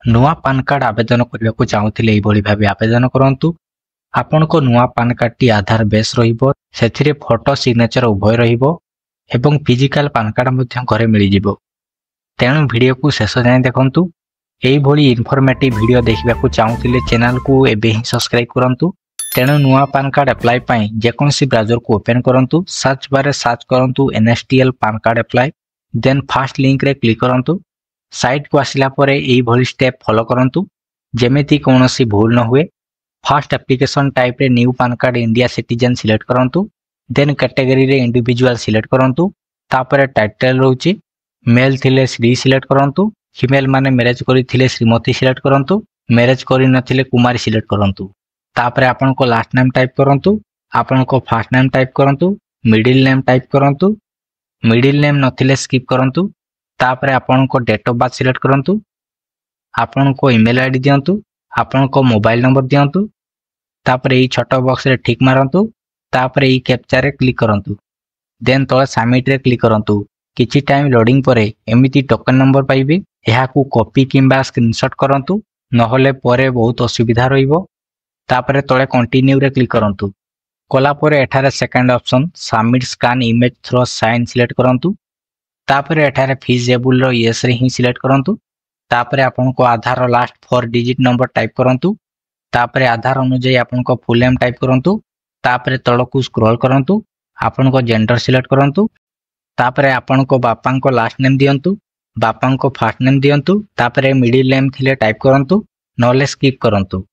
नुआ PAN card आवेदन करने को चाहूले भाव आवेदन करूँ। आपण को नुआ पान कार्ड टी आधार बेस रहिबो, सेथिरे फोटो सिग्नेचर उभय रहिबो एवं फिजिकल पान कार्ड मध्य घरे मिल जिवो। तेणु वीडियो को शेष जाए देखंतु। एई भली इनफॉर्मेटिव वीडियो देखिबा को चाहूले चैनल को एबे ही सब्सक्राइब करंतु। तेणु नुआ पान कार्ड अप्लाई पाई जेकोसी ब्राउजर को ओपन करंतु। सर्च बार रे सर्च करंतु NSTL PAN card apply, then first link रे क्लिक करंतु। साइट को आसिला परे एई भली स्टेप फॉलो करंतु जेमेति कोनोसी भूल न हुए। फर्स्ट एप्लिकेशन टाइप रे new PAN card India citizen select करंतु, देन कैटेगरी रे इंडिविजुअल सिलेक्ट करंतु। तापरे टाइटल रहउची मेल थिले श्री सिलेक्ट करंतु, फीमेल माने मैरिज करी थिले श्रीमती सिलेक्ट करंतु, मैरिज करी नथिले कुमारी सिलेक्ट करंतु। तापरे आपन को लास्ट नेम टाइप करंतु, आपन को फर्स्ट नेम टाइप करंतु, मिडिल नेम टाइप करंतु, मिडिल नेम नथिले स्किप करंतु। तापरे आपन को डेट ऑफ बर्थ सिलेक्ट करंतु, आपन को ईमेल आईडी दियंतु, आपन को मोबाइल नंबर दियंतु। तापरे ई छोटो बॉक्स रे टिक मारंतु, तापरे ई कैप्चा रे क्लिक करंतु, देन तळे सबमिट रे क्लिक करंतु। किछि टाइम लोडिंग परे एमिति टोकन नंबर पाइबे, एहाकू कॉपी किंबा स्क्रीनशॉट करंतु, नहले परे बहुत असुविधा रहिबो। तापरे तळे कंटिन्यू रे क्लिक करंतु। कोला परे एठारे second option submit scan image through sign select करंतु। तापरे एठारे फिजिबल रो यस रे ही सिलेक्ट करंतु। तापरे आपन को आधार लास्ट 4 डिजिट नंबर टाइप करंतु। तापरे आधार अनुसार आपन को फुल नेम टाइप करंतु। तापरे तळकू स्क्रॉल करंतु, आपन को जेंडर सिलेक्ट करंतु। तापरे आपन को बापा को लास्ट नेम दियंतु, बापा को फर्स्ट नेम दियंतु। तापरे मिडिल नेम थिले टाइप करंतु, नले स्किप करंतु।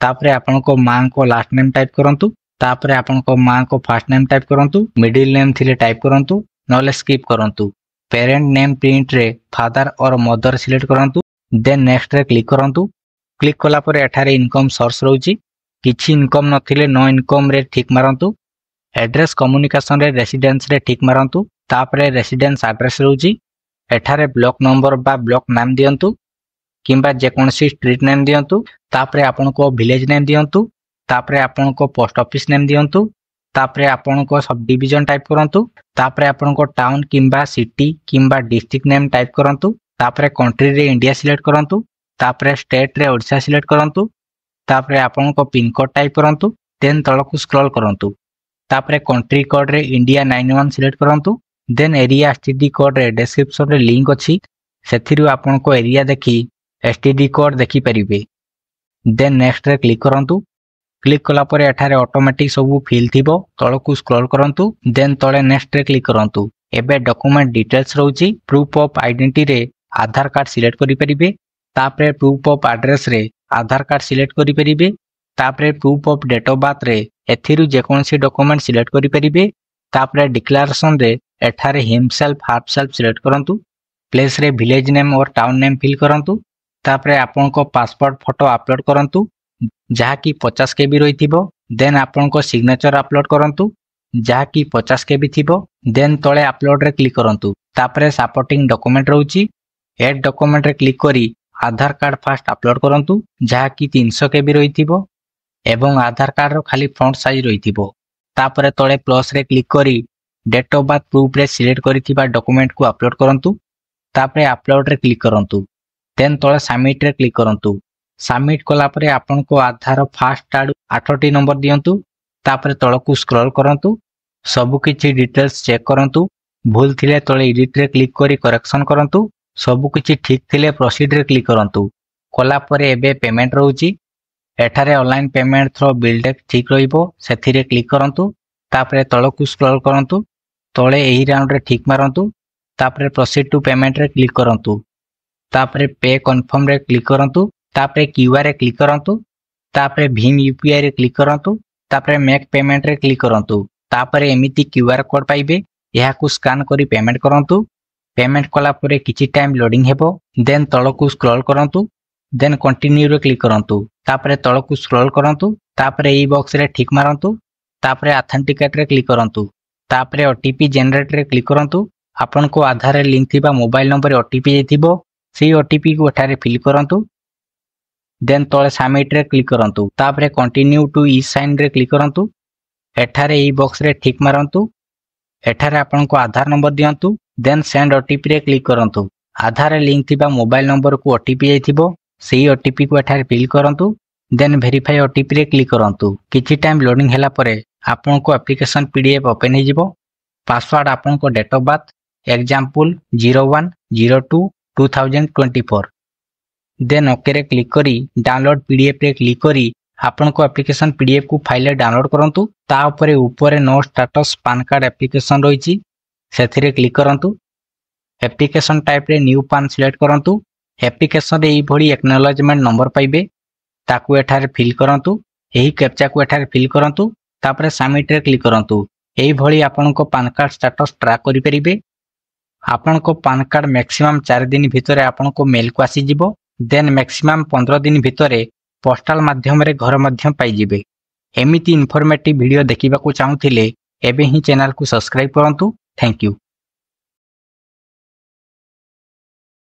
तापरे आपन को मां को लास्ट नेम टाइप करंतु। तापरे आपन को मां को फर्स्ट नेम टाइप करंतु, मिडिल नेम थिले टाइप करंतु, नले स्किप करंतु। पेरेंट नेम प्रिंट रे फादर और मदर सिलेक्ट करंतु, देन नेक्स्ट रे क्लिक करंतु। क्लिक कला परे एठारे इनकम सोर्स रहउची, किछि इनकम नथिले नो इनकम रे ठीक मारंतु। एड्रेस कम्युनिकेशन रे रेसिडेंस रे ठीक मारंतु। तापरे रेसिडेंस एड्रेस रहउची, एठारे ब्लॉक नंबर बा ब्लॉक नाम दियंतु किंबा जे कोनसी स्ट्रीट नेम दियंतु। तापरे आपन को विलेज नेम दियंतु। तापरे आपन को पोस्ट ऑफिस नेम दियंतु। तापरे आपन को सब डिवीजन टाइप करंतु। तापरे आपन को टाउन किंबा सिटी किंबा डिस्ट्रिक्ट नेम टाइप करंतु। तापरे कंट्री रे इंडिया सिलेक्ट करंतु। तापरे स्टेट रे ओडिशा सिलेक्ट करंतु। तापरे आपन को पिन कोड टाइप करंतु, देन तळकू स्क्रॉल करंतु। तापरे कंट्री कोड रे इंडिया 91 सिलेक्ट करंतु, देन एरिया एसटीडी कोड रे डिस्क्रिप्शन रे लिंक अछि, सेथिरु आपन को एरिया देखि एसटीडी कोड देखि परिबे। देन नेक्स्ट रे क्लिक करंतु। क्लिक कला परे एठारे ऑटोमेटिक सब फिल थिबो, तळकू स्क्रॉल करंतु, देन तळे नेक्स्ट रे क्लिक करंतु। एबे डॉक्यूमेंट डिटेल्स रहउची, प्रूफ ऑफ आइडेंटिटी रे आधार कार्ड सिलेक्ट करि परिबे। तापरे प्रूफ ऑफ एड्रेस रे आधार कार्ड सिलेक्ट करि परिबे। तापरे proof of date of birth रे एथिरु जे कोनसी डॉक्यूमेंट सिलेक्ट करि परिबे। तापरे डिक्लेरेशन रे एठारे हिमसेल्फ हाफ सेल्फ सिलेक्ट करंतु। प्लेस रे विलेज नेम और टाउन नेम फिल करंतु। तापरे आपन को पासपोर्ट फोटो अपलोड करंतु, जहा की 50 केबी रहिथिबो। देन आपन को सिग्नेचर अपलोड करंतु, जहा की 50 केबी थिबो। देन तळे अपलोड रे क्लिक करंतु। तापरे सपोर्टिंग डॉक्यूमेंट रहउची, एड डॉक्यूमेंट रे क्लिक करी आधार कार्ड फास्ट अपलोड करंतु, जहा की 300 केबी रहिथिबो एवं आधार कार्ड रो खाली फ्रंट साइज रहिथिबो। तापरे तळे प्लस रे क्लिक करी डेट ऑफ बर्थ प्रूफ रे सिलेक्ट करिथिबा डॉक्यूमेंट को अपलोड करंतु। तापरे अपलोड रे क्लिक करंतु, देन तळे सबमिट रे क्लिक करंतु। सबमिट कला परे आपन को आधार फास्ट आडू 8टी नंबर दियंतु। तापरे तळकू स्क्रॉल करंतु, सब किछि डिटेल्स चेक करंतु। भूल थिले तळे एडिट रे क्लिक करी करेक्शन करंतु, सब किछि ठीक थिले प्रोसीड रे क्लिक करंतु। कला परे एबे पेमेंट रहउची, एठारे ऑनलाइन पेमेंट थ्रो बिलडेक ठीक रहिबो, सेथिरे क्लिक करंतु। तापरे तळकू स्क्रॉल करंतु, तळे एही राउंड रे ठीक मारंतु। तापरे प्रोसीड टू पेमेंट रे क्लिक करंतु। तापरे पे कन्फर्म रे क्लिक करंतु। तापरे क्यूआर रे क्लिक करंतु। तापरे भीम यूपीआई रे क्लिक करंतु। तापरे मेक पेमेंट रे क्लिक करंतु। तापरे एमिति क्यूआर कोड पाइबे, एहाकू स्कैन करी पेमेंट करंतु। पेमेंट कला परे किछि टाइम लोडिंग हेबो, देन तळकू स्क्रॉल करंतु, देन कंटिन्यू रे क्लिक करंतु। तापरे तळकू स्क्रॉल करंतु। तापरे ई बॉक्स रे ठीक मारंतु। तापरे ऑथेंटिकेट रे क्लिक करंतु। तापरे ओटीपी जनरेट रे क्लिक करंतु। आपन को आधार रे लिंक थिबा मोबाइल नंबर ओटीपी जेथिबो, सेही ओटीपी को एठारे फिल करंतु। देन तळे सबमिट रे क्लिक करंतु। तापरे कंटिन्यू टू ई साइन रे क्लिक करंतु। एठारे ई बॉक्स रे ठीक मारंतु। एठारे आपन को आधार नंबर दियंतु, देन सेंड ओटीपी रे क्लिक करंतु। आधार रे लिंक थिबा मोबाइल नंबर को ओटीपी जेथिबो, सेही ओटीपी को एठारे फिल करंतु देन वेरीफाई ओटीपी रे क्लिक करंतु। किछि टाइम लोडिंग हैला परे आपनको एप्लिकेशन पीडीएफ ओपन हो जिवो। पासवर्ड आपनको date of birth example 01/02/2024 then okay रे क्लिक करी डाउनलोड पीडीएफ रे क्लिक करी आपनको एप्लिकेशन पीडीएफ को फाइल डाउनलोड करंतु। ता ऊपर ऊपर नो स्टेटस पान कार्ड एप्लिकेशन रहिछि सेथिरे क्लिक करंतु। एप्लिकेशन टाइप रे न्यू पान सिलेक्ट करंतु। एप्लिकेशन रे एई भली एक्नॉलेजमेंट नंबर पाइबे ताकू एठारे फिल करंतु। एही कैप्चा को एठारे फिल करंतु तापरे सबमिट रे क्लिक करंतु। एही भली आपनको पान कार्ड स्टेटस ट्रैक करि परिबे। आपनको पान कार्ड मैक्सिमम 4 दिन भितरे आपनको मेल को आसी जिवो। देन मैक्सिमम 15 दिन भितरे पोस्टल माध्यम रे घर मध्यम पाई जिबे। एमिति इन्फॉर्मेटिव वीडियो देखिबा को चाहुथिले एबे ही चैनल को सब्सक्राइब करंतु। Thank you.